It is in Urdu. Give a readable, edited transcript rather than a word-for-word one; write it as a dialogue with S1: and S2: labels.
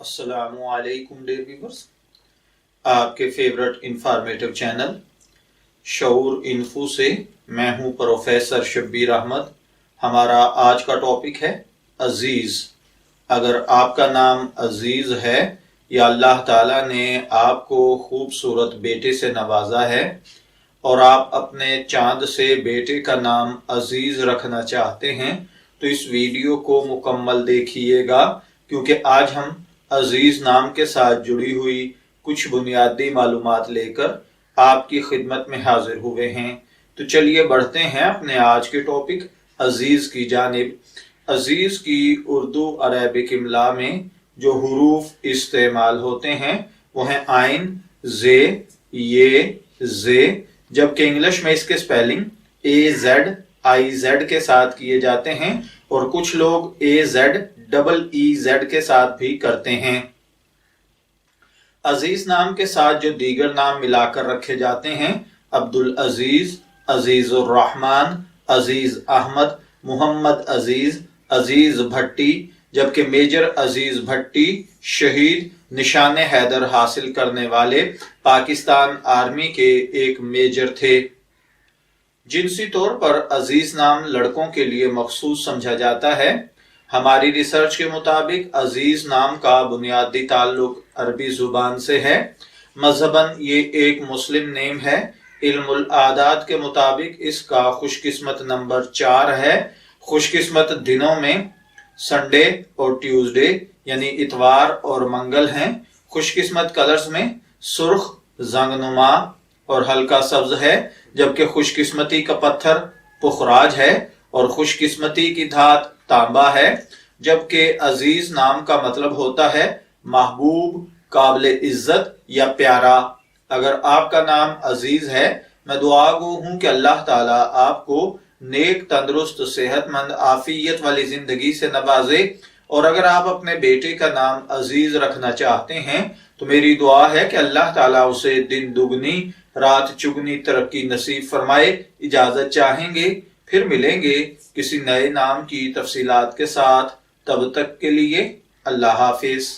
S1: السلام علیکم ڈیئر ویورز، آپ کے فیورٹ انفارمیٹو چینل شعور انفو سے میں ہوں پروفیسر شبیر احمد۔ ہمارا آج کا ٹاپک ہے عزیز۔ اگر آپ کا نام عزیز ہے یا اللہ تعالیٰ نے آپ کو خوبصورت بیٹے سے نوازا ہے اور آپ اپنے چاند سے بیٹے کا نام عزیز رکھنا چاہتے ہیں تو اس ویڈیو کو مکمل دیکھیے گا، کیونکہ آج ہم عزیز نام کے ساتھ جڑی ہوئی کچھ بنیادی معلومات لے کر آپ کی خدمت میں حاضر ہوئے ہیں۔ تو چلیے بڑھتے ہیں اپنے آج کے ٹاپک عزیز کی جانب۔ عزیز کی اردو عربک املا میں جو حروف استعمال ہوتے ہیں وہ ہیں عین، زے، یہ، زے، جبکہ انگلش میں اس کے spelling a Z I Z کے ساتھ کیے جاتے ہیں اور کچھ لوگ اے زیڈ ڈبل ای زیڈ کے ساتھ بھی کرتے ہیں۔ عزیز نام کے ساتھ جو دیگر نام ملا کر رکھے جاتے ہیں، عبدالعزیز، عزیز الرحمن، عزیز احمد، محمد عزیز، عزیز بھٹی، جبکہ میجر عزیز بھٹی شہید نشان حیدر حاصل کرنے والے پاکستان آرمی کے ایک میجر تھے۔ جنسی طور پر عزیز نام لڑکوں کے لیے مخصوص سمجھا جاتا ہے۔ ہماری ریسرچ کے مطابق عزیز نام کا بنیادی تعلق عربی زبان سے ہے۔ مذہباً یہ ایک مسلم نیم ہے۔ علم العادات کے مطابق اس کا خوش قسمت نمبر 4 ہے۔ خوش قسمت دنوں میں سنڈے اور ٹیوزڈے یعنی اتوار اور منگل ہیں۔ خوش قسمت کلرز میں سرخ، زنگ نما اور ہلکا سبز ہے، جبکہ خوش قسمتی کا پتھر پخراج ہے اور خوش قسمتی کی دھات تانبا ہے۔ جبکہ عزیز نام کا مطلب ہوتا ہے محبوب، قابل عزت یا پیارا۔ اگر آپ کا نام عزیز ہے، میں دعا گو ہوں کہ اللہ تعالیٰ آپ کو نیک، تندرست، صحت مند، عافیت والی زندگی سے نوازے، اور اگر آپ اپنے بیٹے کا نام عزیز رکھنا چاہتے ہیں تو میری دعا ہے کہ اللہ تعالیٰ اسے دن دگنی رات چگنی ترقی نصیب فرمائے۔ اجازت چاہیں گے، پھر ملیں گے کسی نئے نام کی تفصیلات کے ساتھ۔ تب تک کے لیے اللہ حافظ۔